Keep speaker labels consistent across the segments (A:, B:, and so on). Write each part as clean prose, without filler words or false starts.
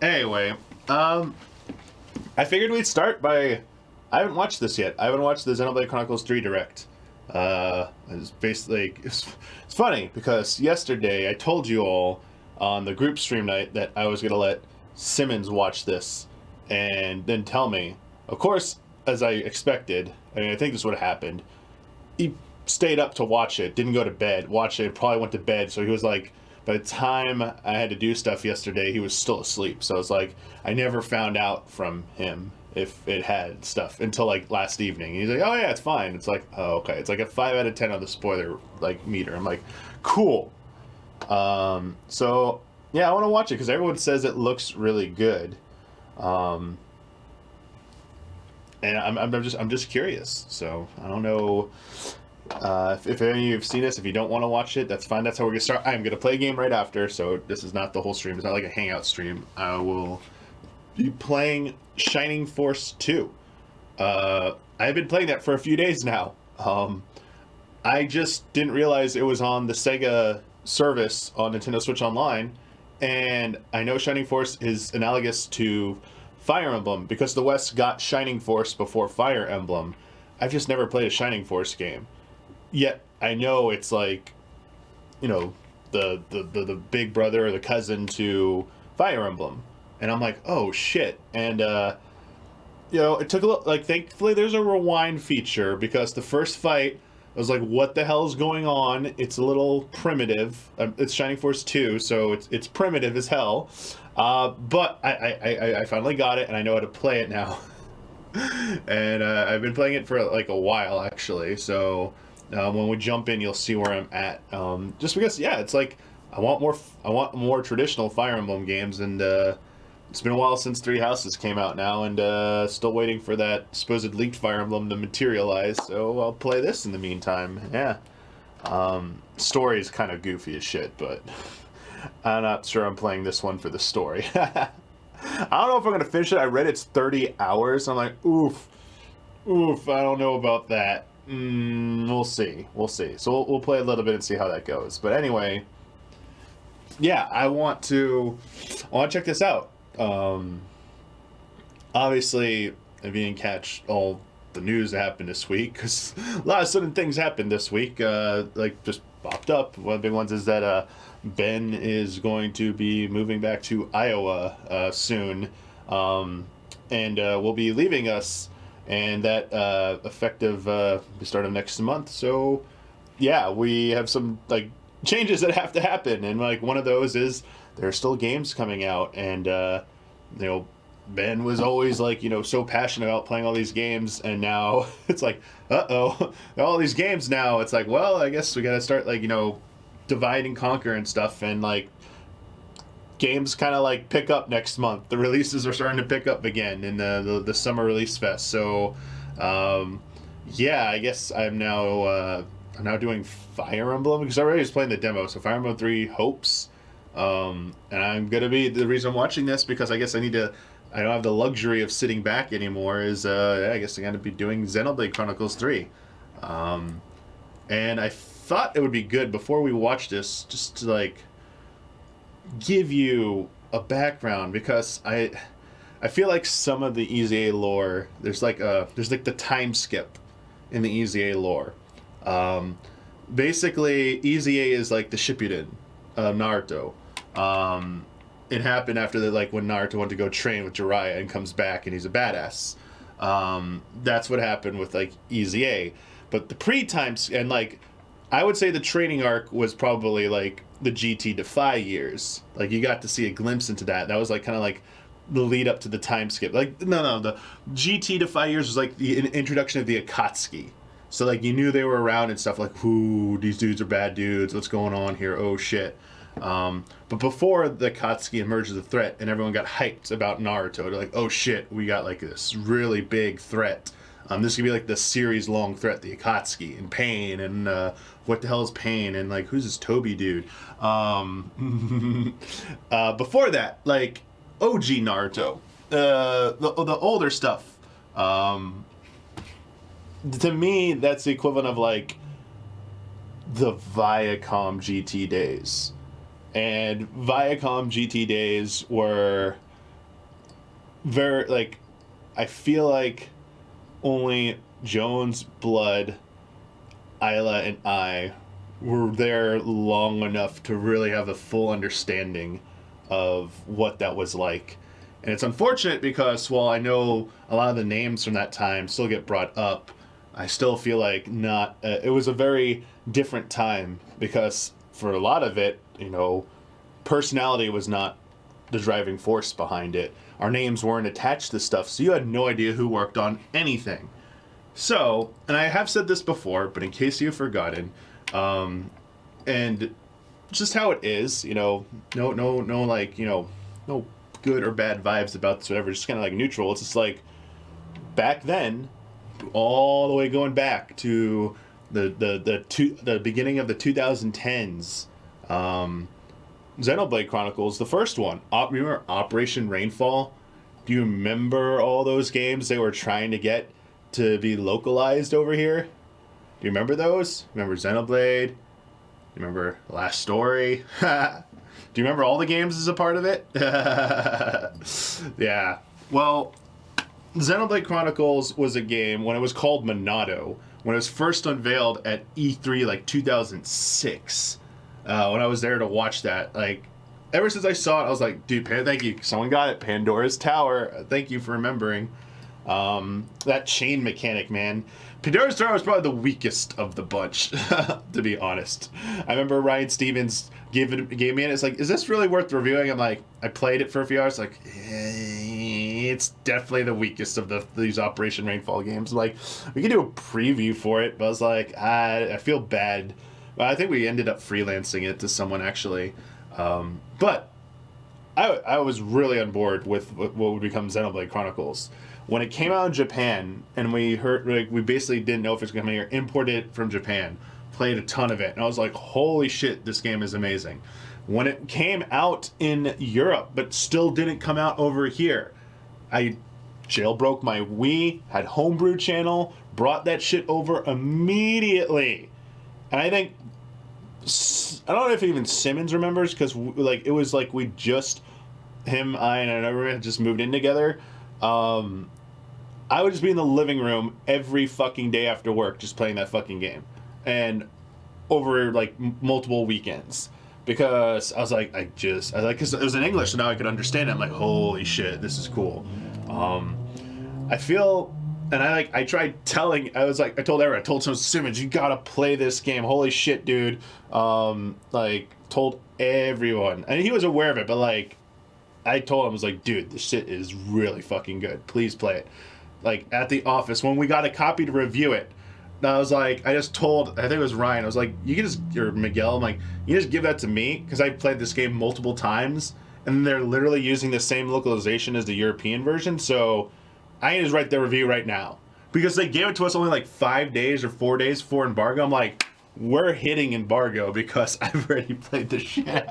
A: Anyway, I figured we'd start by... I haven't watched this yet. I haven't watched the Xenoblade Chronicles 3 Direct. It's basically... It's funny, because yesterday I told you all on the group stream night that I was going to let Simmons watch this and then tell me. Of course, as I expected, I mean, I think this would have happened. He stayed up to watch it, didn't go to bed, watched it, probably went to bed, so he was like... By the time I had to do stuff yesterday, he was still asleep. So it's like, I never found out from him if it had stuff until like last evening. He's like, oh yeah, it's fine. It's like, oh, okay. It's like a 5 out of 10 on the spoiler like meter. I'm like, cool. So yeah, I want to watch it because everyone says it looks really good. And I'm just curious. So I don't know. If any of you have seen this, if you don't want to watch it, that's fine. That's how we're going to start. I'm going to play a game right after, so this is not the whole stream. It's not like a hangout stream. I will be playing Shining Force 2. I've been playing that for a few days now. I just didn't realize it was on the Sega service on Nintendo Switch Online, and I know Shining Force is analogous to Fire Emblem, because the West got Shining Force before Fire Emblem. I've just never played a Shining Force game. Yet I know it's like, you know, the big brother or the cousin to Fire Emblem, and I'm like, oh shit. And you know, it took a little, like, thankfully there's a rewind feature, because the first fight I was like, what the hell is going on? It's a little primitive. It's Shining Force 2, so it's primitive as hell. But I finally got it, and I know how to play it now. And I've been playing it for like a while actually, so when we jump in, you'll see where I'm at. Just because, yeah, it's like I want more traditional Fire Emblem games, and it's been a while since Three Houses came out now, and still waiting for that supposed leaked Fire Emblem to materialize. So I'll play this in the meantime. Yeah, story's kind of goofy as shit, but I'm not sure I'm playing this one for the story. I don't know if I'm gonna finish it. I read it's 30 hours. I'm like, oof. I don't know about that. We'll see. So we'll play a little bit and see how that goes. But anyway, yeah, I want to check this out. Obviously, if you didn't catch all the news that happened this week, because a lot of sudden things happened this week, like just popped up. One of the big ones is that Ben is going to be moving back to Iowa soon, and will be leaving us, and that effective the start of next month. So yeah, we have some like changes that have to happen, and like one of those is there are still games coming out, and you know, Ben was always like, you know, so passionate about playing all these games, and now it's like, all these games now. It's like, well, I guess we gotta start, like, you know, divide and conquer and stuff, and like games kind of like pick up next month. The releases are starting to pick up again in the summer release fest. So yeah, I guess I'm now doing Fire Emblem, because I already was playing the demo. So Fire Emblem 3 Hopes, and I'm gonna be, the reason I'm watching this, because I guess I don't have the luxury of sitting back anymore, is I guess I'm gonna be doing Xenoblade Chronicles 3, and I thought it would be good before we watch this just to like give you a background, because I feel like some of the EZA lore, there's like the time skip in the EZA lore. Basically EZA is like the Shippuden of Naruto. It happened after when Naruto went to go train with Jiraiya and comes back and he's a badass. That's what happened with like EZA. But the pre-times, and like I would say the training arc was probably like the GT Defy years. Like you got to see a glimpse into that. That was like kind of like the lead up to the time skip. Like no, the GT Defy years was like the introduction of the Akatsuki. So like you knew they were around and stuff, like, ooh, these dudes are bad dudes. What's going on here? Oh shit. But before the Akatsuki emerged as a threat and everyone got hyped about Naruto, they're like, oh shit, we got like this really big threat. This could be like the series-long threat, the Akatsuki, and Pain, and what the hell is Pain, and like, who's this Toby dude? Before that, like, OG Naruto, the older stuff. To me, that's the equivalent of like the Viacom GT days. And Viacom GT days were very like, I feel like only Jones, Blood, Isla, and I were there long enough to really have a full understanding of what that was like. And it's unfortunate because while I know a lot of the names from that time still get brought up, I still feel like not. It was a very different time because for a lot of it, personality was not the driving force behind it. Our names weren't attached to stuff, so you had no idea who worked on anything. So, and I have said this before, but in case you've forgotten, and just how it is, no, like, no good or bad vibes about this, whatever, just kind of like neutral. It's just like, back then, all the way going back to the beginning of the 2010s, Xenoblade Chronicles, the first one, remember Operation Rainfall? Do you remember all those games they were trying to get to be localized over here? Do you remember those? Remember Xenoblade? Remember Last Story? Do you remember all the games as a part of it? Yeah. Well, Xenoblade Chronicles was a game when it was called Monado, when it was first unveiled at E3 like 2006. When I was there to watch that, like, ever since I saw it, I was like, dude, thank you. Someone got it. Pandora's Tower. Thank you for remembering. That chain mechanic, man. Pandora's Tower was probably the weakest of the bunch, to be honest. I remember Ryan Stevens gave me it. It's like, is this really worth reviewing? I'm like, I played it for a few hours. Like, it's definitely the weakest of these Operation Rainfall games. Like, we could do a preview for it, but I was like, I feel bad. I think we ended up freelancing it to someone, actually. But I was really on board with what would become Xenoblade Chronicles. When it came out in Japan, and we heard, like, we basically didn't know if it's going to come here, imported it from Japan, played a ton of it, and I was like, holy shit, this game is amazing. When it came out in Europe, but still didn't come out over here, I jailbroke my Wii, had Homebrew channel, brought that shit over immediately. And I think, I don't know if even Simmons remembers, because like it was like we just, him, I, and another had just moved in together. I would just be in the living room every fucking day after work just playing that fucking game. And over like multiple weekends. Because I was like, because it was in English, so now I could understand it. I'm like, holy shit, this is cool. I feel, and I tried telling, I told Eric, I told Simmons, you gotta play this game. Holy shit, dude. Told everyone. And he was aware of it, but like, I told him, I was like, dude, this shit is really fucking good. Please play it. Like, at the office, when we got a copy to review it, I was like, I just told, I think it was Ryan, I was like, you can just, or Miguel, I'm like, you just give that to me, because I played this game multiple times, and they're literally using the same localization as the European version, so I can just write their review right now. Because they gave it to us only like 5 days or 4 days before embargo. I'm like, we're hitting embargo because I've already played the shit.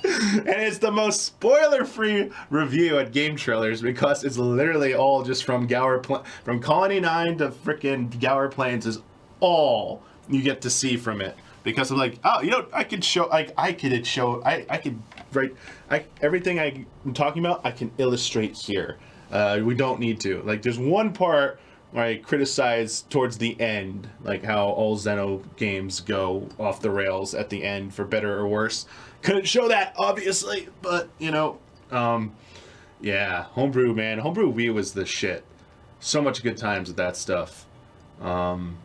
A: And it's the most spoiler-free review at Game Trailers because it's literally all just from from Colony 9 to frickin' Gower Plains is all you get to see from it. Because I'm like, oh, I could show, I could write, everything I'm talking about, I can illustrate here. We don't need to. Like, there's one part where I criticize towards the end, like how all Xeno games go off the rails at the end for better or worse. Couldn't show that, obviously, but, yeah, Homebrew, man. Homebrew Wii was the shit. So much good times with that stuff. Kind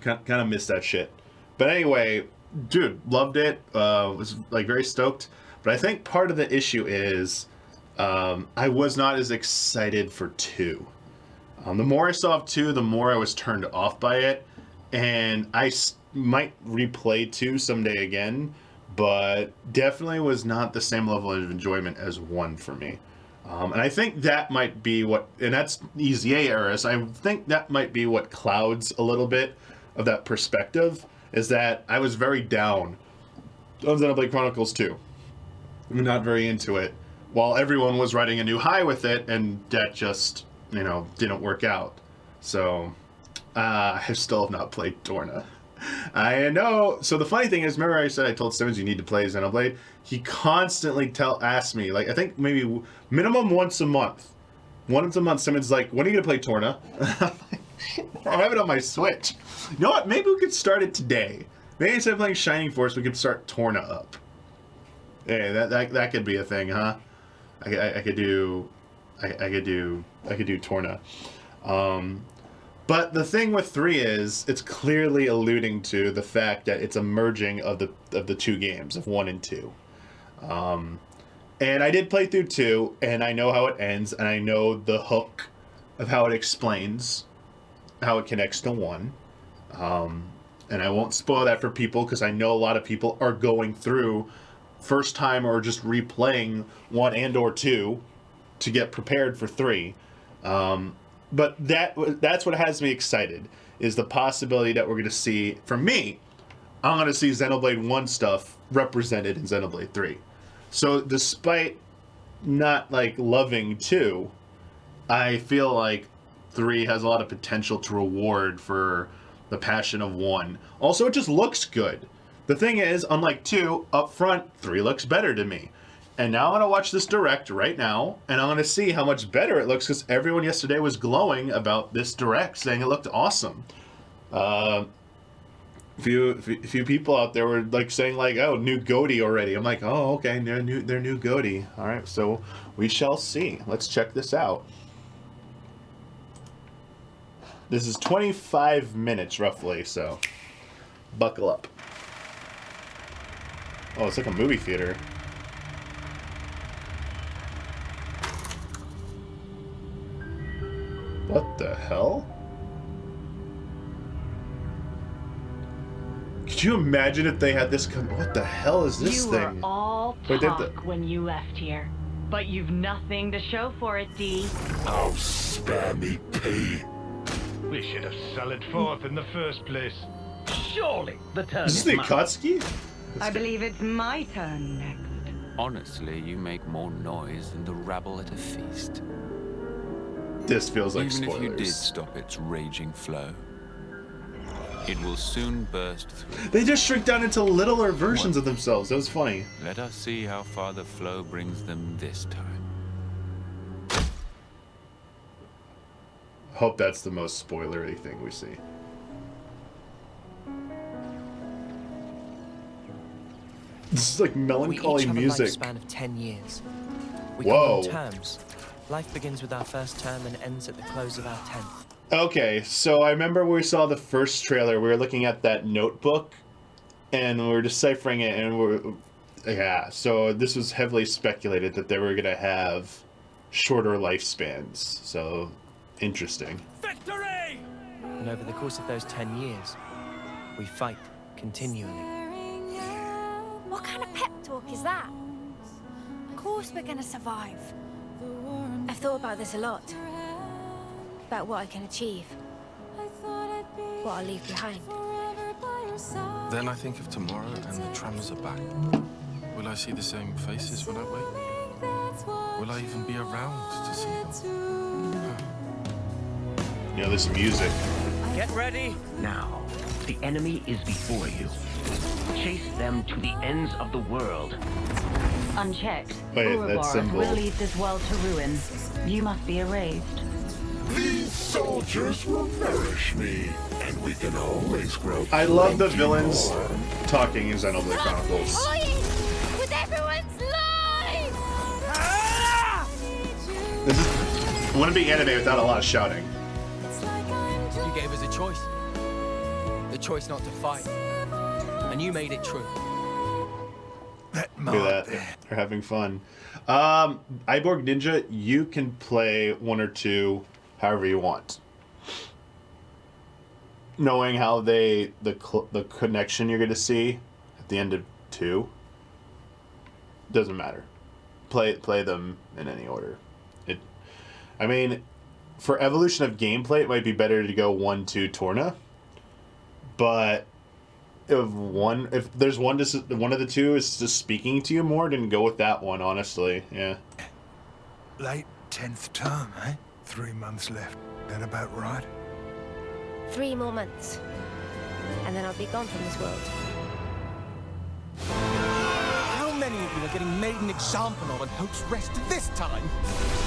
A: of missed that shit. But anyway, dude, loved it. Was, like, very stoked. But I think part of the issue is I was not as excited for 2. The more I saw of 2, the more I was turned off by it. And I might replay 2 someday again, but definitely was not the same level of enjoyment as 1 for me. And I think that might be what, and that's EZA era, so I think that might be what clouds a little bit of that perspective, is that I was very down on Xenoblade Chronicles 2. I'm not very into it, while everyone was riding a new high with it, and that just, didn't work out. So, I still have not played Dorna. I know. So the funny thing is, remember I said I told Simmons you need to play Xenoblade? He constantly asks me, like, I think maybe minimum once a month. Once a month, Simmons is like, when are you going to play Torna? I have it on my Switch. You know what? Maybe we could start it today. Maybe instead of playing Shining Force, we could start Torna up. Hey, that could be a thing, huh? I could do Torna. But the thing with 3 is it's clearly alluding to the fact that it's a merging of the two games of 1 and 2. And I did play through 2, and I know how it ends, and I know the hook of how it explains how it connects to 1. And I won't spoil that for people because I know a lot of people are going through first time or just replaying 1 and or 2 to get prepared for 3. But that's what has me excited, is the possibility that we're going to see, for me, I'm going to see Xenoblade 1 stuff represented in Xenoblade 3. So despite not, like, loving 2, I feel like 3 has a lot of potential to reward for the passion of 1. Also, it just looks good. The thing is, unlike 2, up front, 3 looks better to me. And now I'm going to watch this Direct right now, and I'm going to see how much better it looks, because everyone yesterday was glowing about this Direct, saying it looked awesome. Few people out there were like saying like, oh, new goatee already. I'm like, oh, okay, they're new goatee. All right, so we shall see. Let's check this out. This is 25 minutes roughly, so buckle up. Oh, it's like a movie theater. What the hell? Could you imagine if they had this come? What the hell is this thing?
B: You were all talk when you left here, but you've nothing to show for it, D.
C: Oh, spare me, P.
D: We should have sallied forth in the first place.
E: Surely the turn
A: Is this Nikotski?
B: I believe it's my turn next.
F: Honestly, you make more noise than the rabble at a feast.
A: This feels like
F: Even
A: spoilers.
F: if you did stop its raging flow, it will soon burst through.
A: They just shrink down into littler versions of themselves. That was funny.
F: Let us see how far the flow brings them this time.
A: Hope that's the most spoilery thing we see. This is like melancholy
G: we each
A: music.
G: have a lifespan of 10 years. We
A: Whoa.
G: come on terms. Life begins with our first term and ends at the close of our 10th.
A: Okay, so I remember when we saw the first trailer, we were looking at that notebook, and we were deciphering it, and yeah, so this was heavily speculated that they were going to have shorter lifespans, so interesting.
G: Victory! And over the course of those 10 years, we fight continually.
H: What kind of pep talk is that? Of course we're gonna survive. I've thought about this a lot. About what I can achieve. What I'll leave behind.
C: Then I think of tomorrow and the trams are back. Will I see the same faces when I wake? Will I even be around to see them?
A: You know, this music.
E: Get ready. Now, the enemy is before you. Chase them to the ends of the world.
B: Unchecked,
A: Wait, that
B: Ouroboros
A: symbol.
B: will lead this world to ruin. You must be erased.
C: These soldiers will nourish me, and we can always grow.
A: I love the villains talking in Xenoblade Chronicles.
H: Toying with everyone's lives!
A: This is, wouldn't be anime without a lot of shouting.
G: You gave us a choice. The choice not to fight. And you made it true.
C: That
A: Look at that. They're having fun. Iborg Ninja, you can play 1 or 2 however you want. Knowing how the connection you're going to see at the end of 2 doesn't matter. Play them in any order. I mean, for evolution of gameplay, it might be better to go 1, 2 Torna. But if there's one of the two is just speaking to you more, then go with that one, honestly. Yeah.
I: Late 10th term, eh? 3 months left. That about right?
H: 3 more months. and then I'll be gone from this world.
G: How many of you are getting made an example of on Hope's Rest this time?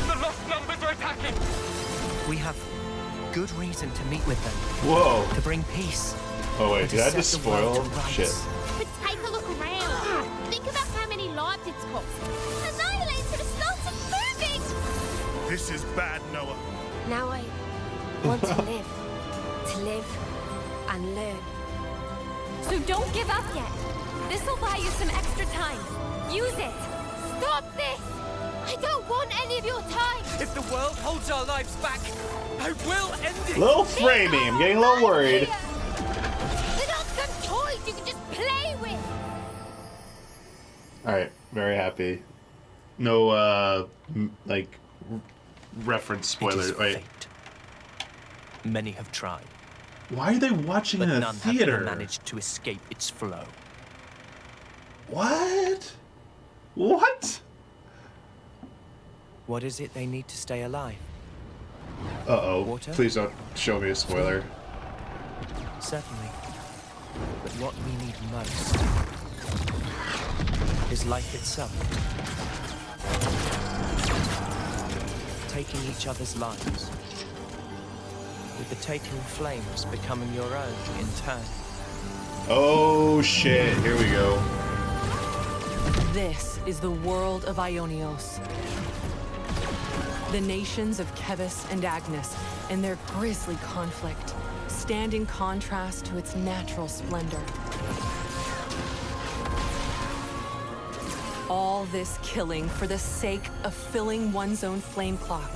G: The lost numbers are attacking! We have good reason to meet with them.
A: Whoa.
G: To bring peace.
A: Oh wait, did I just
G: set the world
A: spoil
G: to rights.
A: shit?
J: But take a look around. Think about how many lives it's cost. Annihilate to the start of moving!
D: This is bad, Noah.
H: Now I want to live and learn. So don't give up yet. This will buy you some extra time. Use it. Stop this! I don't want any of your time.
G: If the world holds our lives back, I will end it.
A: Little framey, I'm getting a little worried.
H: They're not some toys you can just play with.
A: Alright, very happy. No, like, reference spoilers. Wait.
G: Fate. Many have tried,
A: Why are they watching
G: but
A: in a
G: none have
A: theater?
G: ever managed to escape its flow.
A: What? What?
G: What is it they need to stay alive?
A: Uh-oh.
G: Water?
A: Please don't show me a spoiler.
G: Certainly. But what we need most is life itself. Taking each other's lives. With the taken flames becoming your own in turn.
A: Oh shit, here we go.
K: This is the world of Ionios. The nations of Kevis and Agnes and their grisly conflict stand in contrast to its natural splendor. All this killing for the sake of filling one's own flame clock.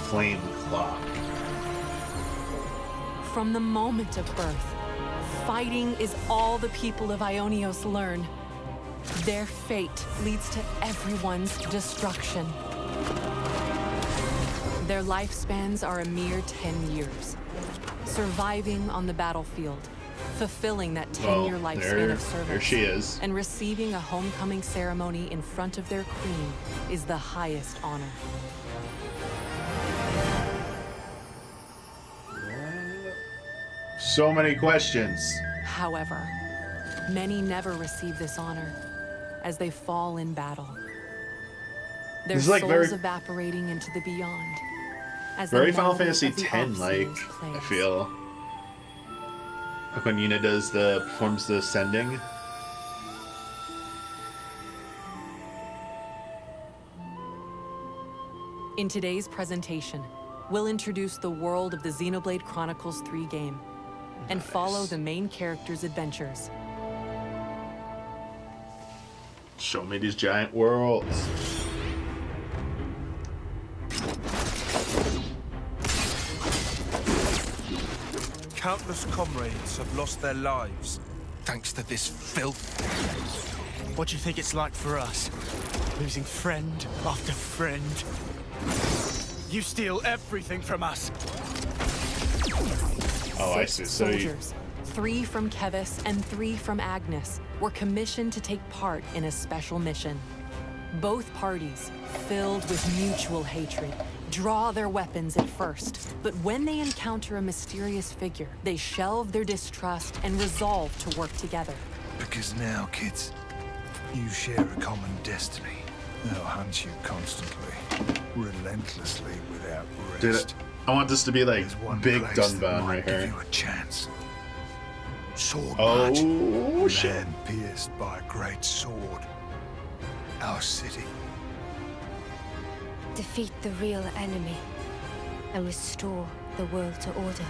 A: Flame clock.
K: From the moment of birth, fighting is all the people of Ionios learn. Their fate leads to everyone's destruction. Their lifespans are a mere 10 years. Surviving on the battlefield, fulfilling that 10-year lifespan of service.
A: There she is.
K: And receiving a homecoming ceremony in front of their queen is the highest honor.
A: So many questions.
K: However, many never receive this honor as they fall in battle. Their
A: This is like
K: souls
A: very-
K: evaporating into the beyond. As the
A: Very Final
K: melody
A: Fantasy
K: of the
A: X,
K: Archangel
A: like,
K: plays.
A: I feel. Like when Yuna performs the sending.
K: In today's presentation, we'll introduce the world of the Xenoblade Chronicles 3 game and follow the main character's adventures.
A: Show me these giant worlds.
I: Countless comrades have lost their lives.
C: Thanks to this filth.
G: What do you think it's like for us? Losing friend after friend. You steal everything from us.
A: Oh, I see. So you,
K: Soldiers, 3 from Kevis and 3 from Agnes, were commissioned to take part in a special mission. Both parties, filled with mutual hatred, draw their weapons at first, but when they encounter a mysterious figure, they shelve their distrust and resolve to work together.
I: Because now, kids, you share a common destiny. They'll hunt you constantly, relentlessly, without
A: dude,
I: rest.
A: I want this to be like
I: There's one
A: big
I: place that
A: Dunban
I: might
A: right
I: give
A: here.
I: you a chance. Sword March.
A: Oh shit.
I: Land pierced by a great sword. Our city.
H: Defeat the real enemy and restore the world to order.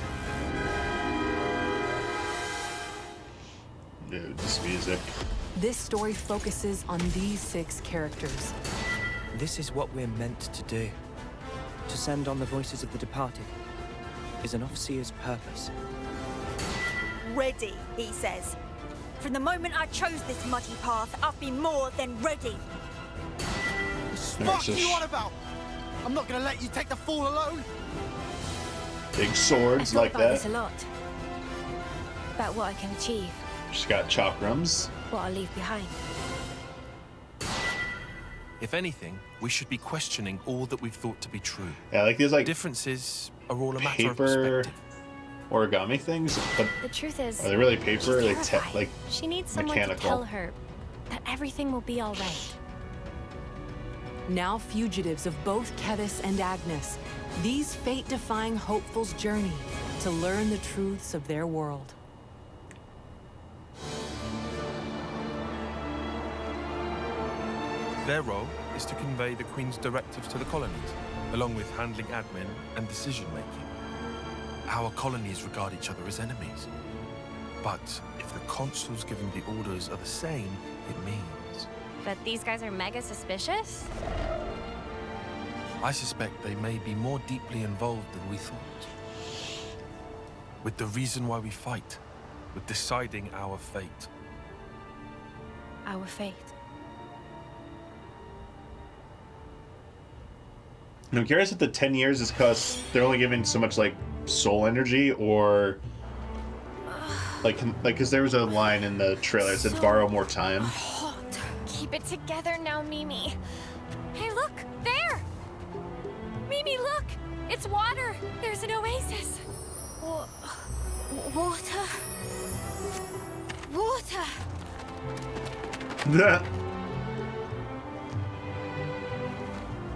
A: Dude, this music.
K: This story focuses on these 6 characters.
G: This is what we're meant to do. To send on the voices of the departed is an Ofseer's purpose.
L: Ready, he says. From the moment I chose this muddy path, I've been more than ready.
A: Fuck you on
G: about? I'm not gonna let you take the fall alone.
A: Big
H: I
A: swords
H: thought
A: like
H: about this
A: that.
H: a lot. About what I can achieve,
A: She's got chakrams.
H: what I leave behind.
C: If anything, we should be questioning all that we've thought to be true.
A: Yeah, like these like
C: Differences are all a matter of
A: paper
C: perspective.
A: origami things, but
H: The truth is,
A: are they really paper? Or are they
H: terrified.
A: like
H: She needs someone
A: mechanical?
H: to tell her that everything will be all right.
K: Now fugitives of both Kevus and Agnes, these fate-defying hopefuls journey to learn the truths of their world.
C: Their role is to convey the Queen's directives to the colonies, along with handling admin and decision-making. Our colonies regard each other as enemies. But if the consuls giving the orders are the same, it means...
J: But these guys are mega suspicious?
C: I suspect they may be more deeply involved than we thought. With the reason why we fight, with deciding our fate.
H: Our fate.
A: And I'm curious if the 10 years is because they're only giving so much like soul energy, or like because there was a line in the trailer that said borrow more time.
H: Hot. Keep it together now, Mimi. Hey, look! There! Mimi, look! It's water! There's an oasis! Water? Water!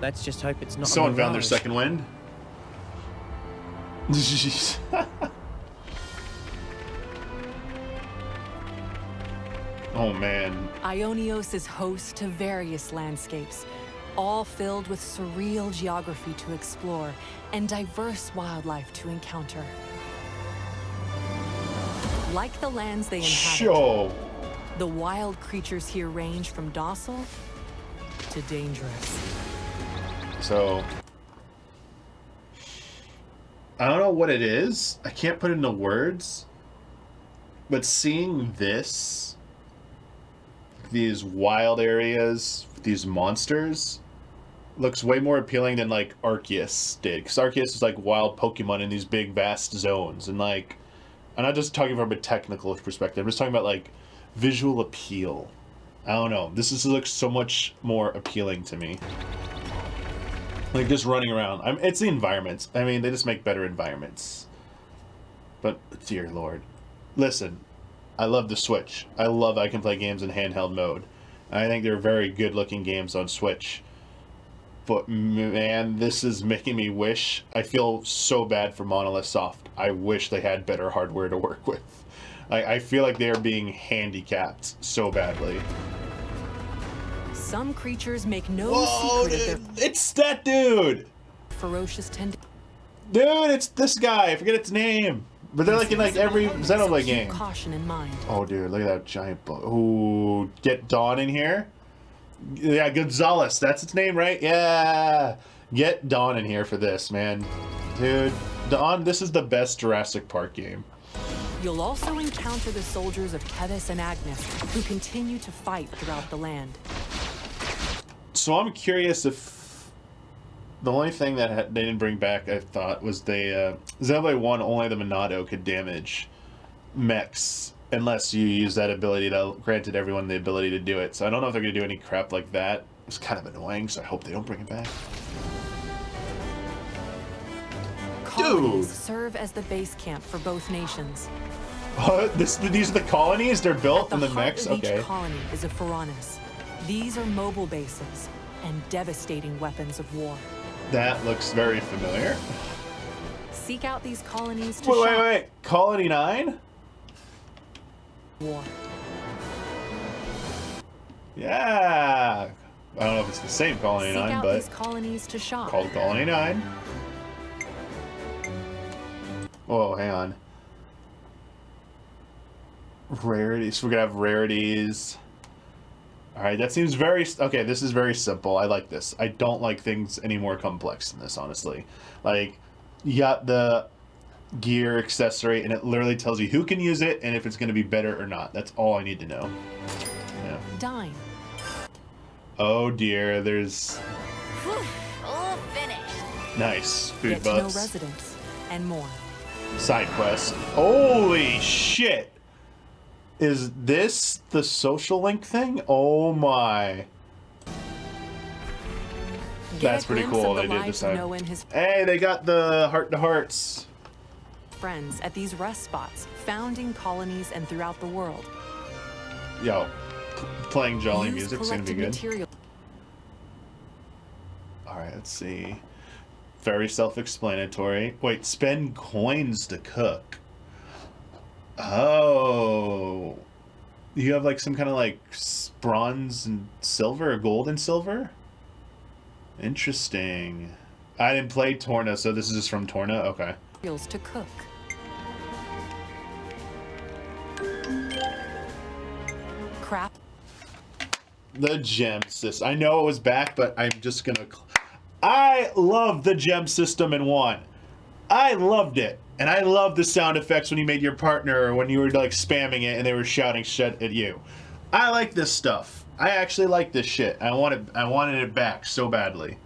G: Let's just hope it's not.
A: Someone found their second wind. Jeez. Oh man.
K: Ionios is host to various landscapes, all filled with surreal geography to explore and diverse wildlife to encounter. Like the lands they inhabit, the wild creatures here range from docile to dangerous.
A: So, I don't know what it is. I can't put it into words. But seeing this, these wild areas, these monsters, looks way more appealing than like Arceus did. Because Arceus is like wild Pokemon in these big vast zones. And like, I'm not just talking from a technical perspective. I'm just talking about like visual appeal. I don't know. This looks so much more appealing to me. Like just running around. It's the environments. I mean, they just make better environments. But dear Lord, listen. I love the Switch. I love I can play games in handheld mode. I think they're very good-looking games on Switch. But man, this is making me wish. I feel so bad for Monolith Soft. I wish they had better hardware to work with. I feel like they are being handicapped so badly.
K: Some creatures make no secret of their...
A: It's that dude!
K: Ferocious
A: Dude, it's this guy. I forget its name. But they're like in like every Xenoblade game.
K: Caution in mind.
A: Oh, dude, look at that giant bug. Ooh, get Dawn in here. Yeah, Gonzalez. That's its name, right? Yeah. Get Dawn in here for this, man. Dude, Dawn, this is the best Jurassic Park game.
K: You'll also encounter the soldiers of Kevus and Agnes, who continue to fight throughout the land.
A: So I'm curious if the only thing that they didn't bring back, I thought, was Xenoblade 1, only the Monado could damage mechs unless you use that ability to granted everyone the ability to do it. So I don't know if they're going to do any crap like that. It's kind of annoying, so I hope they don't bring it back.
K: Colonies serve as the base camp for both nations.
A: These are the colonies? They're built in the mechs? Okay.
K: Each colony is a Pharaonis. These are mobile bases and devastating weapons of war.
A: That looks very familiar.
K: Seek out these colonies to
A: Wait. Colony 9?
K: War.
A: Yeah. I don't know if it's the same Colony 9, but
K: these colonies to shop.
A: Called Colony 9. Oh, hang on. Rarities. We're gonna have rarities. Alright, that seems very... Okay, this is very simple. I like this. I don't like things any more complex than this, honestly. Like, you got the gear accessory, and it literally tells you who can use it and if it's going to be better or not. That's all I need to know. Yeah.
K: Dine.
A: Oh dear, there's...
H: All finished.
A: Nice. Food
K: Get to
A: buffs.
K: know residents and more.
A: Side quests. Holy shit! Is this the social link thing? Oh my. That's pretty cool. They did this time. Hey, they got the heart-to-hearts.
K: friends at these rest spots, founding colonies and throughout the world.
A: Yo, playing jolly
K: Use
A: music's gonna be
K: collected
A: good.
K: material.
A: Alright, let's see. Very self-explanatory. Wait, spend coins to cook. Oh. You have like some kind of like bronze and silver or gold and silver? Interesting. I didn't play Torna, so this is just from Torna? Okay.
K: To cook. Crap.
A: The gem system. I know it was back, but I'm just gonna... I love the gem system in 1. I loved it. And I love the sound effects when you made your partner, or when you were like spamming it and they were shouting shit at you. I like this stuff. I actually like this shit. I wanted it back so badly.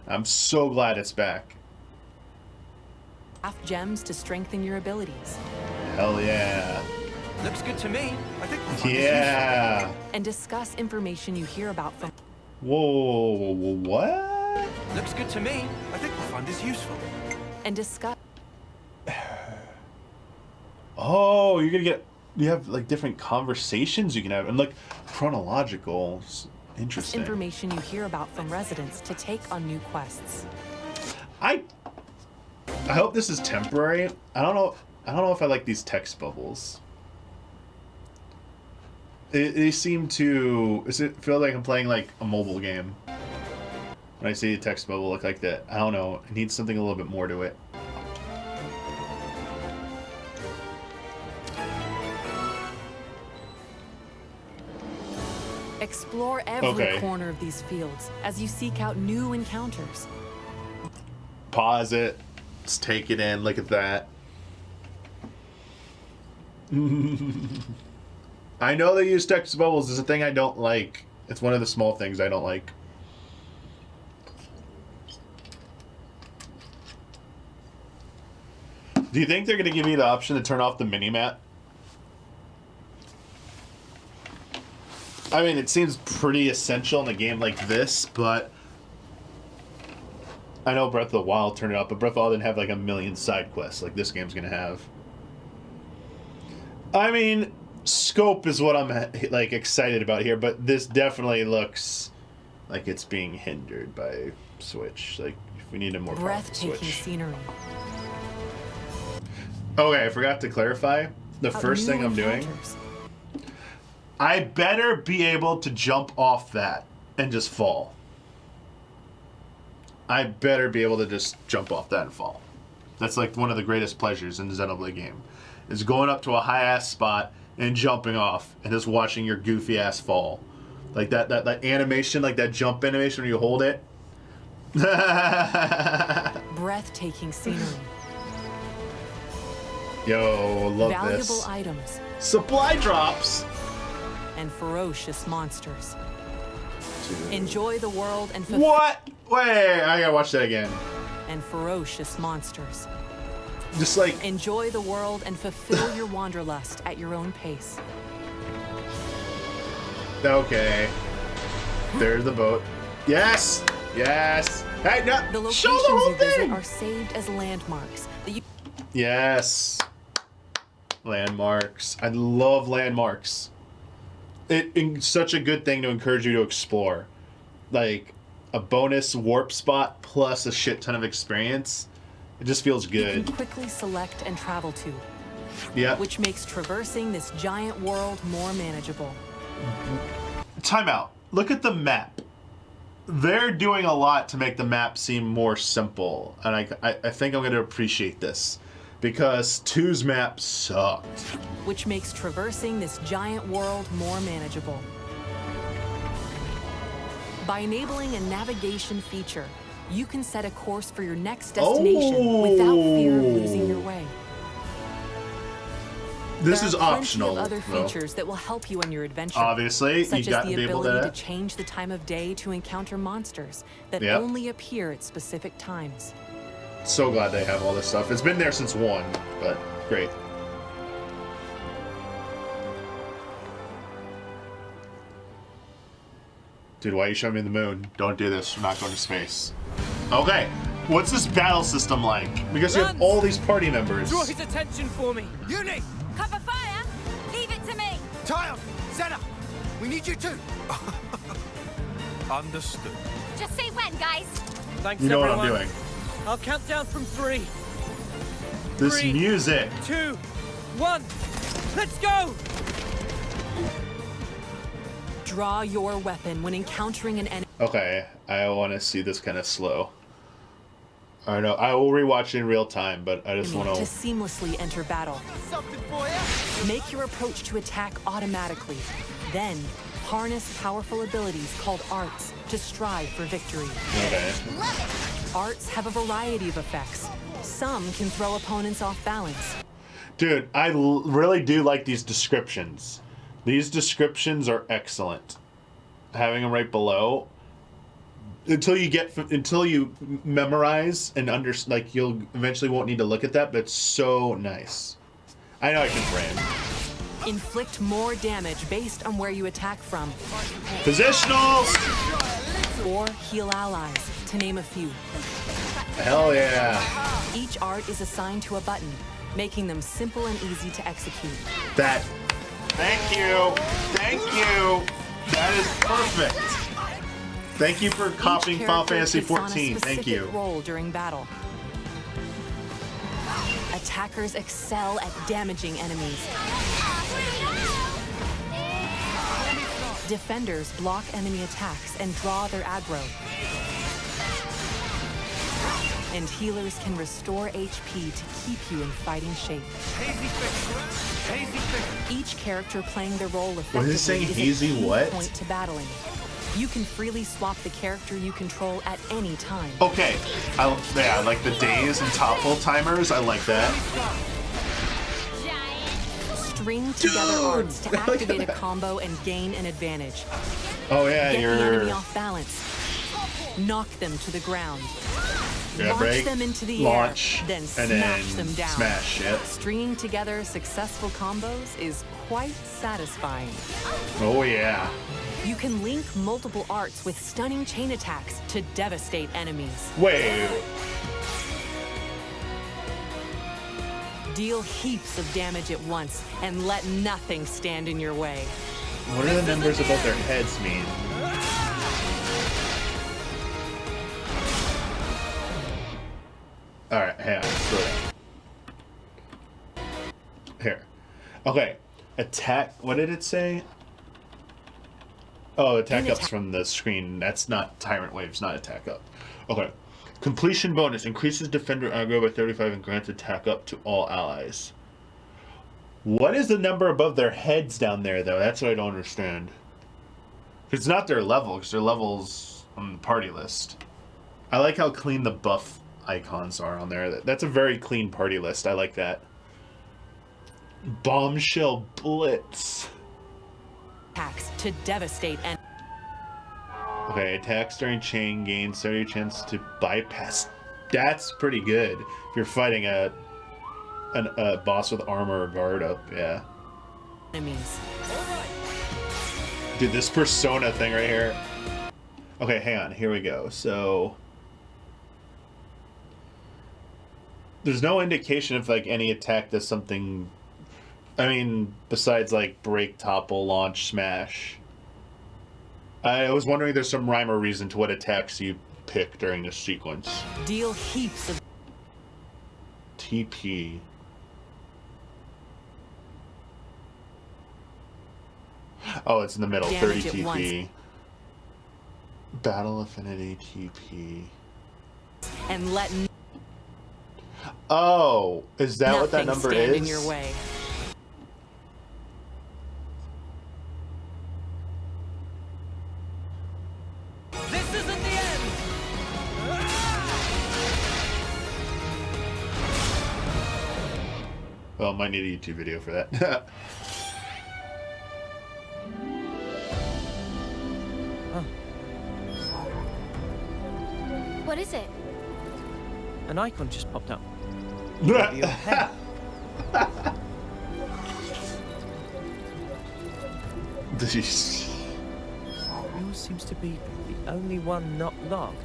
A: I'm so glad it's back.
K: Gems to strengthen your abilities.
A: Hell yeah.
G: Looks good to me. I think we'll find this
A: Yeah.
K: And discuss information you hear about from...
A: Whoa, what?
G: Looks good to me. I think we'll find this useful.
K: And discuss...
A: Oh, you're gonna get... You have like different conversations you can have, and like chronological. Interesting.
K: Information you hear about from residents to take on new quests.
A: I hope this is temporary. I don't know if I like these text bubbles. They seem to... Does it feel like I'm playing like a mobile game? When I see a text bubble look like that. I don't know. It needs something a little bit more to it.
K: Explore every corner of these fields as you seek out new encounters.
A: Pause it. Let's take it in. Look at that. I know they use text bubbles. It's a thing I don't like. It's one of the small things I don't like. Do you think they're going to give me the option to turn off the mini-map? I mean, it seems pretty essential in a game like this, but... I know Breath of the Wild turned it off, but Breath of the Wild didn't have like a million side quests like this game's going to have. I mean, scope is what I'm like excited about here, but this definitely looks like it's being hindered by Switch. Like, we need a more powerful Switch.
K: Breathtaking scenery.
A: Okay, I forgot to clarify. The first thing I'm doing... I better be able to jump off that and just fall. I better be able to just jump off that and fall. That's like one of the greatest pleasures in the Xenoblade game. Is going up to a high-ass spot and jumping off and just watching your goofy-ass fall. Like that animation, like that jump animation when you hold it.
K: Breathtaking scenery.
A: Yo, love
K: Valuable
A: this.
K: Items.
A: Supply drops.
K: And ferocious monsters. Dude. Enjoy the world and...
A: What? Wait, I gotta watch that again.
K: And ferocious monsters.
A: Just like...
K: Enjoy the world and fulfill your wanderlust at your own pace.
A: Okay. There's the boat. Yes! Yes! Hey, no!
K: The locations
A: show the whole
K: you visit
A: thing!
K: are saved as landmarks that you...
A: Yes. Landmarks. I love landmarks. It's such a good thing to encourage you to explore. Like, a bonus warp spot plus a shit ton of experience. It just feels good.
K: You can quickly select and travel to.
A: Yeah.
K: Which makes traversing this giant world more manageable.
A: Time out. Look at the map. They're doing a lot to make the map seem more simple. And I think I'm going to appreciate this. Because 2's map sucked.
K: Which makes traversing this giant world more manageable. By enabling a navigation feature, you can set a course for your next destination without fear of losing your way.
A: This is optional.
K: There are plenty of other features that will help you on your adventure.
A: Obviously,
K: such
A: you got
K: as
A: to be
K: the
A: able
K: ability to change the time of day to encounter monsters that only appear at specific times.
A: So glad they have all this stuff. It's been there since 1, but great. Dude, why are you showing me the moon? Don't do this. We're not going to space. Okay. What's this battle system like? Because you have all these party members.
G: Draw his attention for me. Uni!
L: Cover fire! Leave it to me!
G: Tile! Zena! We need you too!
C: Understood.
J: Just say when, guys.
G: Thanks,
A: You know
G: everyone.
A: what I'm doing.
G: I'll count down from 3.
A: This
G: 3,
A: music.
G: 2, 1. Let's go!
K: Draw your weapon when encountering an enemy.
A: Okay, I want to see this kind of slow. I know I will rewatch it in real time, but I just want
K: to seamlessly enter battle.
G: Something for you.
K: Make your approach to attack automatically. Then, harness powerful abilities called arts to strive for victory.
A: Okay.
K: Arts have a variety of effects. Some can throw opponents off balance.
A: Dude, I really do like these descriptions. These descriptions are excellent. Having them right below. Until you memorize and like you'll eventually won't need to look at that, but it's so nice. I know I can frame.
K: Inflict more damage based on where you attack from.
A: Positionals!
K: Or heal allies, to name a few.
A: Hell yeah.
K: Each art is assigned to a button, making them simple and easy to execute.
A: That. Thank you. Thank you. That is perfect. Thank you for copying Final Fantasy XIV. Thank you.
K: Role during battle. Attackers excel at damaging enemies. Defenders block enemy attacks and draw their aggro. And healers can restore HP to keep you in fighting shape. Each character playing their role effectively
A: Was it saying
K: is
A: hazy
K: a key
A: what?
K: point to battling. You can freely swap the character you control at any time.
A: Okay. I like the days and topple timers. I like that.
K: String together arts to activate a combo and gain an advantage.
A: Oh yeah,
K: Get the
A: you're
K: enemy off balance. Knock them to the ground.
A: Yeah,
K: Launch
A: break,
K: them into the
A: launch,
K: air, then
A: and
K: smash
A: then
K: them down.
A: smash, yep.
K: Stringing together successful combos is quite satisfying.
A: Oh yeah.
K: You can link multiple arts with stunning chain attacks to devastate enemies.
A: Wait.
K: Deal heaps of damage at once and let nothing stand in your way.
A: What do the numbers above their heads mean? Alright, hang on. Slow down. Here. Okay. Attack. What did it say? Oh, attack up's from the screen. That's not Tyrant Waves, not attack up. Okay. Completion bonus. Increases defender aggro by 35 and grants attack up to all allies. What is the number above their heads down there, though? That's what I don't understand. It's not their level, because their level's on the party list. I like how clean the buff icons are on there. That's a very clean party list. I like that. Bombshell Blitz.
K: Attacks to devastate and
A: Okay, attacks during chain gain 30 chance to bypass. That's pretty good if you're fighting a boss with armor or guard up. Yeah.
K: enemies.
A: Dude, this persona thing right here. Okay, hang on. Here we go. So there's no indication if like any attack does something. I mean, besides like break, topple, launch, smash. I was wondering if there's some rhyme or reason to what attacks you pick during this sequence.
K: Deal heaps of
A: TP. Oh, it's in the middle.
K: Damage
A: 30
K: at once.
A: TP. Battle Affinity TP.
K: and let
A: Oh, is that what that
K: nothing
A: number
K: stand
A: is?
K: in your way.
G: This isn't the end!
A: Well, might need a YouTube video for that.
J: What is it?
G: An icon just popped up. Over your head.
A: Jeez.
G: Yours seems to be the only one not locked.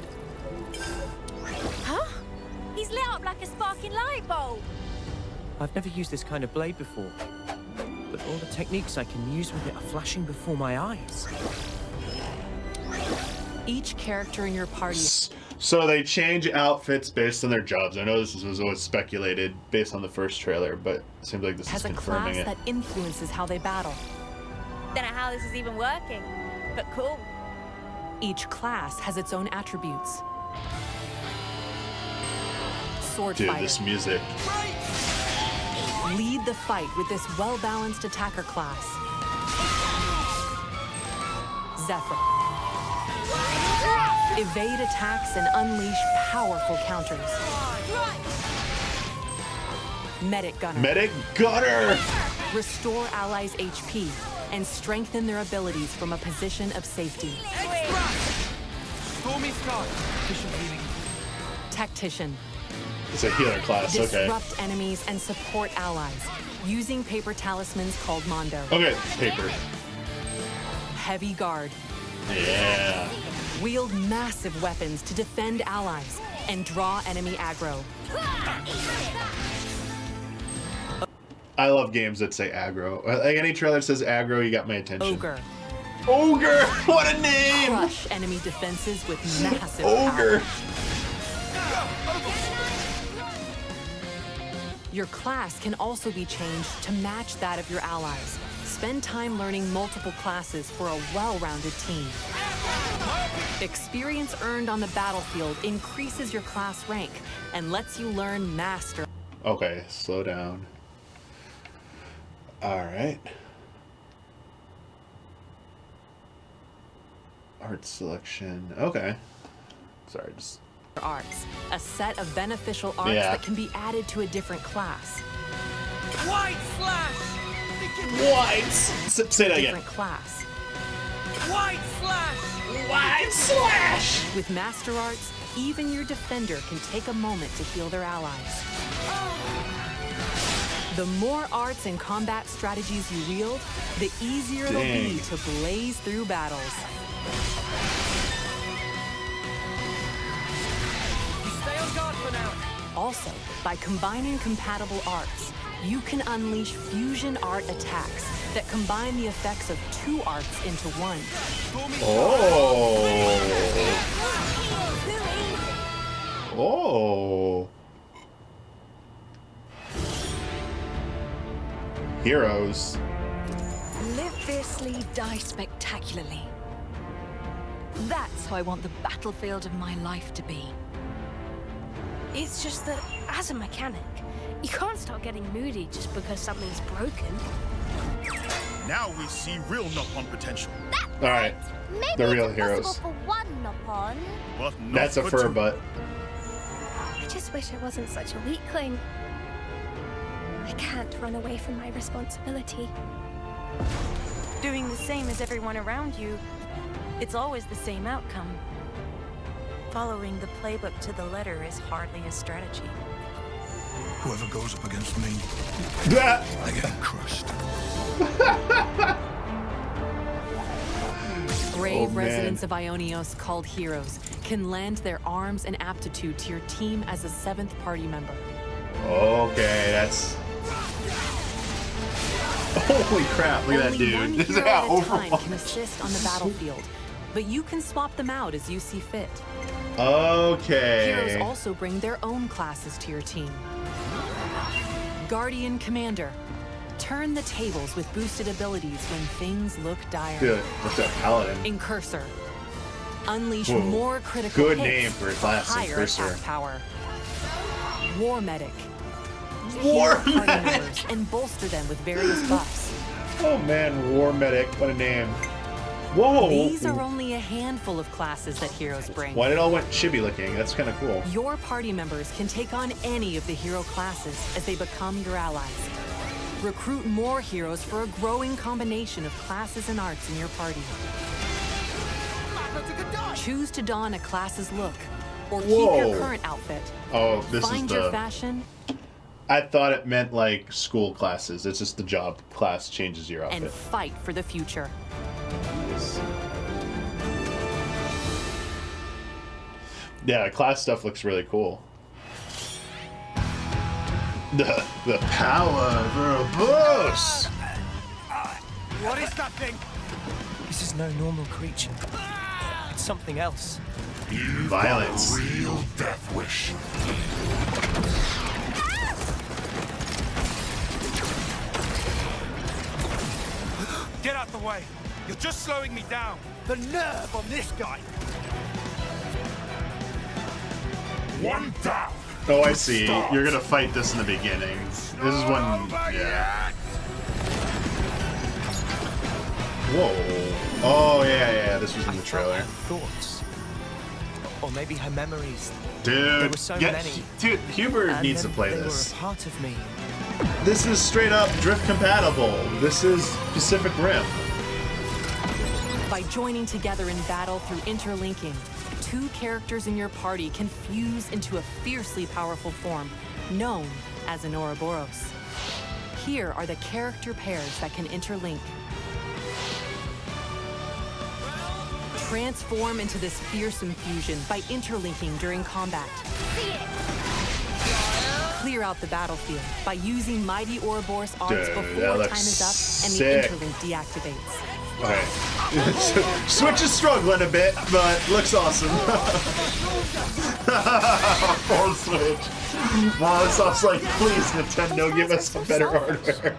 J: Huh?
L: a sparking light bulb.
G: I've never used this kind of blade before, but all the techniques I can use with it are flashing before my eyes.
K: Each character in your party...
A: So they change outfits based on their jobs. I know this was always speculated based on the first trailer, but it seems like this is confirming it.
K: Has a class that influences how they battle.
L: Don't know how this is even working, but cool.
K: Each class has its own attributes. Sword
A: Dude,
K: fighter.
A: this music.
K: Lead the fight with this well-balanced attacker class. Zephyr. Evade attacks and unleash powerful counters. Medic Gunner.
A: Medic Gunner!
K: Restore allies' HP and strengthen their abilities from a position of safety.
G: Stormy Sky. Efficient healing.
K: Tactician.
A: It's a healer class, okay.
K: Disrupt enemies and support allies using paper talismans called Mondo.
A: Okay, paper.
K: Heavy Guard.
A: Yeah.
K: Wield massive weapons to defend allies and draw enemy aggro.
A: I love games that say aggro. Like any trailer that says aggro, you got my attention.
K: Ogre.
A: Ogre! What a name!
K: Crush enemy defenses with massive
A: Ogre!
K: power. Your class can also be changed to match that of your allies. Spend time learning multiple classes for a well-rounded team. Experience earned on the battlefield increases your class rank and lets you learn master.
A: Okay, slow down. Alright. Art selection. Okay. Sorry, just...
K: Arts, a set of beneficial arts that can be added to a different class.
G: White slash!
A: White! Say that again.
K: Different class.
G: White slash!
A: White slash!
K: With Master Arts, even your defender can take a moment to heal their allies. The more arts and combat strategies you wield, the easier it'll be to blaze through battles.
G: Stay on guard for now.
K: Also, by combining compatible arts, you can unleash fusion art attacks that combine the effects of two arts into one.
A: Oh! Oh! Heroes.
M: Live fiercely, die spectacularly. That's how I want the battlefield of my life to be.
H: It's just that, as a mechanic, you can't start getting moody just because something's broken.
N: Now we see real knock-on potential.
A: All right, the real heroes.
J: For one knock-on.
N: But not
A: That's a
N: for
A: fur
N: two.
A: butt.
H: I just wish I wasn't such a weakling. I can't run away from my responsibility.
L: Doing the same as everyone around you, it's always the same outcome. Following the playbook to the letter is hardly a strategy.
I: Whoever goes up against me, I get crushed.
K: Brave residents of Ionios called heroes can lend their arms and aptitude to your team as a 7th party member.
A: Okay, that's... Holy crap, look at that dude.
K: Only
A: This is
K: hero
A: how
K: at a time
A: Overwatch.
K: can assist on the battlefield, but you can swap them out as you see fit.
A: Okay.
K: Heroes also bring their own classes to your team. Guardian Commander. Turn the tables with boosted abilities when things look dire.
A: Dude, what's that paladin?
K: Incursor. Unleash
A: Whoa.
K: more critical
A: Good
K: hits
A: name for a class,
K: higher
A: Incursor.
K: attack power. War Medic.
A: War
K: Heal party
A: Medic.
K: members and bolster them with various buffs.
A: Oh man, War Medic, what a name. Whoa!
K: These are only a handful of classes that heroes bring.
A: Why did it all went chibi looking? That's kind of cool.
K: Your party members can take on any of the hero classes as they become your allies. Recruit more heroes for a growing combination of classes and arts in your party. Choose to don a class's look, or keep your
A: Whoa.
K: current outfit.
A: Oh, this
K: Find
A: is
K: your
A: the...
K: fashion
A: I thought it meant like school classes. It's just the job class changes your outfit.
K: and fight for the future.
A: Yeah, class stuff looks really cool. The power of Ouroboros!
G: What is that thing? This is no normal creature. It's something else.
A: Violence.
N: Real death wish.
C: Get out the way! You're just slowing me down!
G: The nerve on this guy!
N: One down.
A: Oh, I see. You're gonna fight this in the beginning. This is when, yeah. Whoa. Oh, yeah. This was in the trailer.
G: Thoughts. Or maybe her memories.
A: Dude,
G: There were so many.
A: Dude, Hubert
G: And
A: needs to
G: then
A: play
G: they
A: this.
G: were a part of me.
A: This is straight up drift compatible. This is Pacific Rim.
K: By joining together in battle through interlinking, 2 characters in your party can fuse into a fiercely powerful form known as an Ouroboros. Here are the character pairs that can interlink. Transform into this fearsome fusion by interlinking during combat. Clear out the battlefield by using Mighty Ouroboros arts
A: Dude,
K: before
A: that
K: time is up and
A: sick.
K: the interlink deactivates.
A: Okay. Switch is struggling a bit, but looks awesome. Full Switch. Wow, this sounds like, please, Nintendo, give us some better hardware.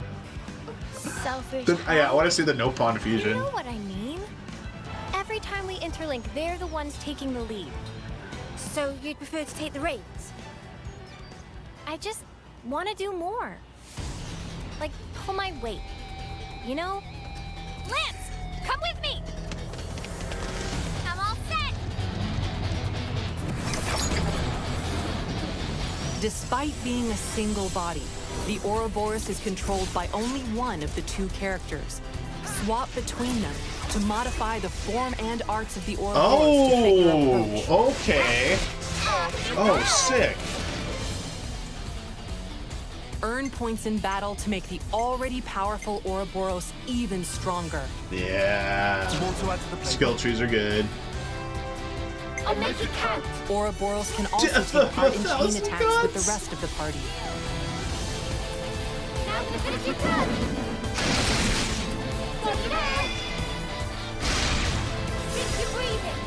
J: Selfish.
A: Yeah, I want to see the no pawn fusion.
J: You know what I mean? Every time we interlink, they're the ones taking the lead.
H: So you'd prefer to take the reins?
J: I just want to do more. Like, pull my weight. You know? Lance, come with me! I'm all set!
K: Despite being a single body, the Ouroboros is controlled by only one of the 2 characters. Swap between them to modify the form and arts of the Ouroboros to fit your approach.
A: Okay. Oh, sick.
K: Earn points in battle to make the already powerful Ouroboros even stronger.
A: Yeah. Skill trees are good.
J: I'll make it count!
K: Ouroboros can also take part in chain attacks with the rest of the party.
J: Now to finish your cut! Look there! Keep your breathing!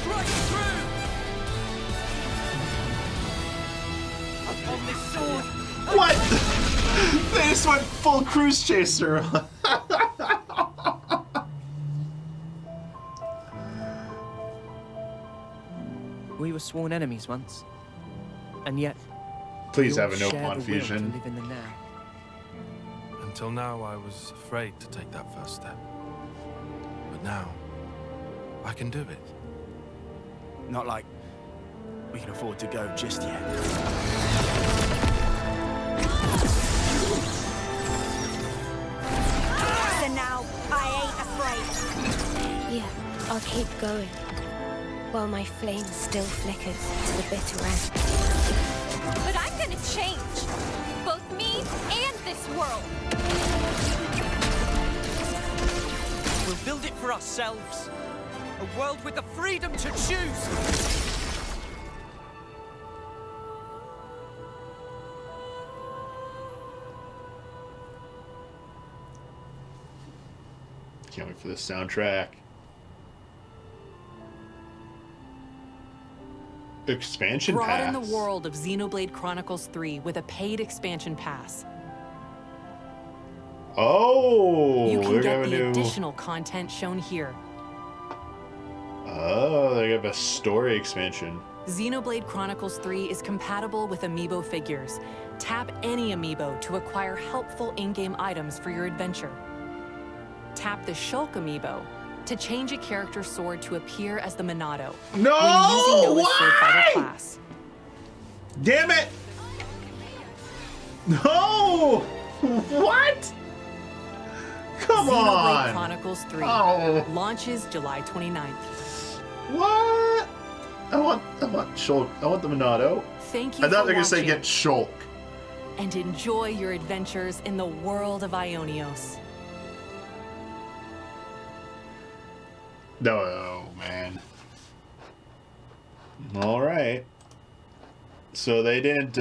G: Strike through! Upon this sword!
A: What? They just went full cruise chaser.
G: We were sworn enemies once, and yet
A: Please
G: we
A: have
G: all
A: a no
G: share
A: pawn
G: the will
A: fusion.
G: to live in the now.
C: Until now, I was afraid to take that first step. But now, I can do it.
G: Not like we can afford to go just yet.
H: So now, I ain't afraid.
J: Yeah, I'll keep going. While my flame still flickers to the bitter end.
H: But I'm gonna change. Both me and this world.
G: We'll build it for ourselves. A world with the freedom to choose.
A: Can't wait for this soundtrack. Expansion
K: Broaden
A: pass.
K: the world of Xenoblade Chronicles 3 with a paid expansion pass.
A: Oh,
K: You can
A: they're
K: get
A: gonna
K: the
A: do.
K: additional content shown here.
A: Oh, they have a story expansion.
K: Xenoblade Chronicles 3 is compatible with amiibo figures. Tap any amiibo to acquire helpful in-game items for your adventure. Tap the Shulk amiibo to change a character's sword to appear as the Monado.
A: No!
K: When using Noah's sword fighter
A: Why?
K: class.
A: Damn it! No! What? Come
K: Xenoblade
A: on!
K: Chronicles 3
A: Oh.
K: launches July 29th.
A: What? I want Shulk. I want the Monado.
K: Thank you
A: I thought
K: for
A: they were gonna say
K: watching,
A: get Shulk.
K: and enjoy your adventures in the world of Ionios.
A: No, man. All right. So they didn't.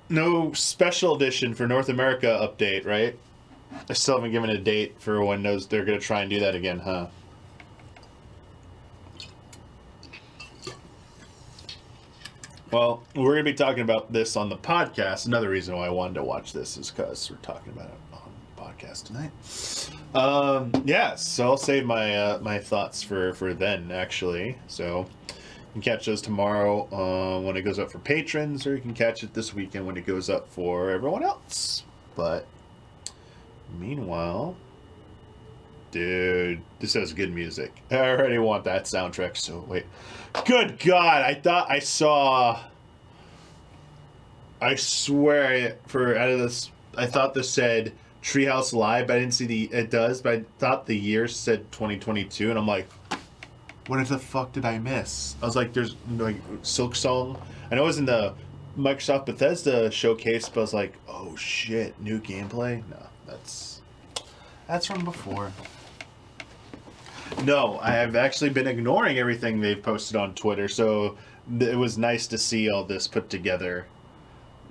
A: No special edition for North America update, right? I still haven't given a date for when they're going to try and do that again, huh? Well, we're going to be talking about this on the podcast. Another reason why I wanted to watch this is because we're talking about it on the podcast tonight. Yeah, so I'll save my my thoughts for then, actually. So you can catch those tomorrow when it goes up for patrons, or you can catch it this weekend when it goes up for everyone else. But meanwhile, dude, this has good music. I already want that soundtrack, so wait. Good God, I thought I saw... I swear, out of this, I thought this said Treehouse Live, but I didn't see it does, but I thought the year said 2022, and I'm like, what the fuck did I miss? I was like, there's like Silk Song. I know it was in the Microsoft Bethesda showcase, but I was like, oh shit, new gameplay? No, that's from before. No, I have actually been ignoring everything they've posted on Twitter, so it was nice to see all this put together.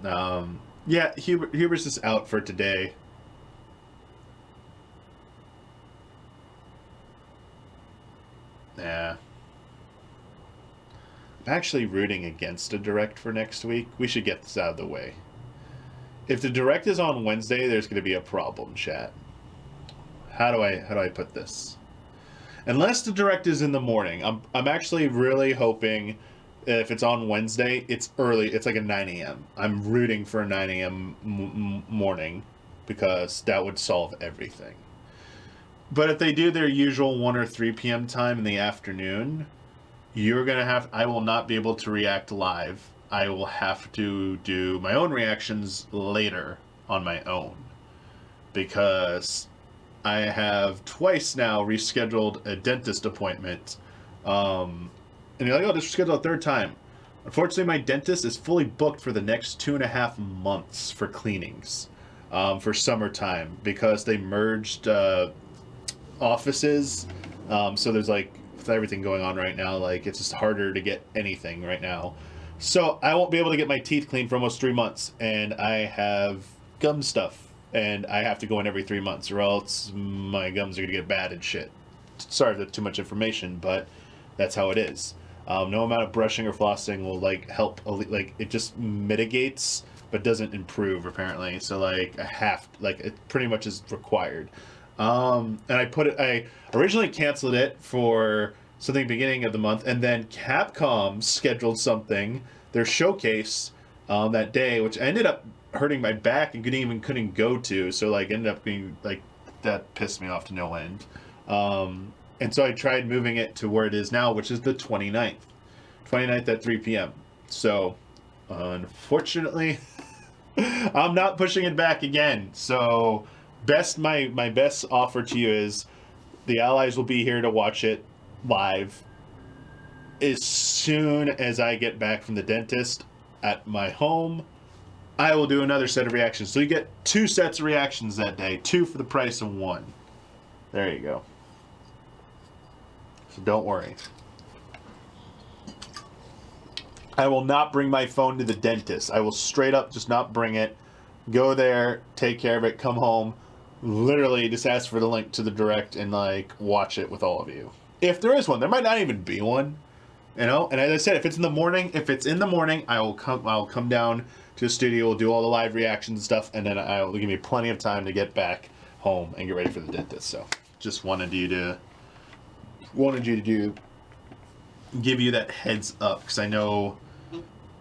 A: Yeah, Huber's is out for today. Yeah. I'm actually rooting against a Direct for next week. We should get this out of the way. If the Direct is on Wednesday, there's going to be a problem, chat. How do I put this? Unless the Direct is in the morning. I'm actually really hoping if it's on Wednesday, it's early. It's like a 9 a.m. I'm rooting for a 9 a.m. morning because that would solve everything. But if they do their usual 1 or 3 p.m. time in the afternoon, you're going to have... I will not be able to react live. I will have to do my own reactions later on my own. Because I have twice now rescheduled a dentist appointment. And you're like, oh, just reschedule a third time. Unfortunately, my dentist is fully booked for the next 2.5 months for cleanings for summertime because they merged offices. So there's like, with everything going on right now, like it's just harder to get anything right now. So I won't be able to get my teeth cleaned for almost 3 months. And I have gum stuff. And I have to go in every 3 months or else my gums are going to get bad and shit. Sorry if that's too much information, but that's how it is. No amount of brushing or flossing will like help. Like it just mitigates, but doesn't improve apparently. So like it pretty much is required. And I originally canceled it for something beginning of the month, and then Capcom scheduled something, their showcase, that day, which ended up hurting my back and couldn't go to. So like ended up being like that pissed me off to no end. And so I tried moving it to where it is now, which is the 29th. 29th at 3 p.m. So, unfortunately, I'm not pushing it back again. So, my best offer to you is the allies will be here to watch it live. As soon as I get back from the dentist at my home, I will do another set of reactions. So you get 2 sets of reactions that day. 2 for the price of 1. There you go. So don't worry. I will not bring my phone to the dentist. I will straight up just not bring it. Go there, take care of it, come home. Literally just ask for the link to the Direct and like watch it with all of you. If there is one. There might not even be one. You know? And as I said, if it's in the morning, I'll come down to the studio, we'll do all the live reactions and stuff, and then it'll give me plenty of time to get back home and get ready for the dentist. So just wanted you to give you that heads up, because I know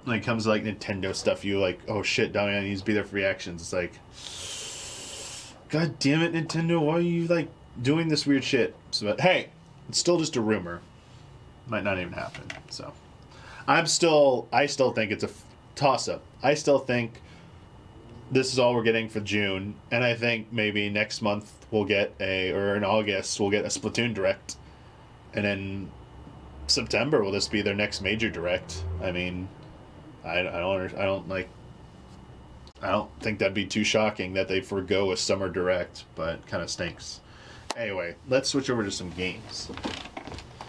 A: when it comes to like Nintendo stuff, you like, oh shit, Damiani needs to be there for reactions. It's like, god damn it, Nintendo, why are you like doing this weird shit? So, but hey, it's still just a rumor. Might not even happen. So I still think it's a toss-up. I still think this is all we're getting for June, and I think maybe next month we'll get or in August we'll get a Splatoon Direct, and in September will this be their next major Direct? I mean, I don't think that'd be too shocking that they forgo a summer Direct, but kind of stinks. Anyway, let's switch over to some games.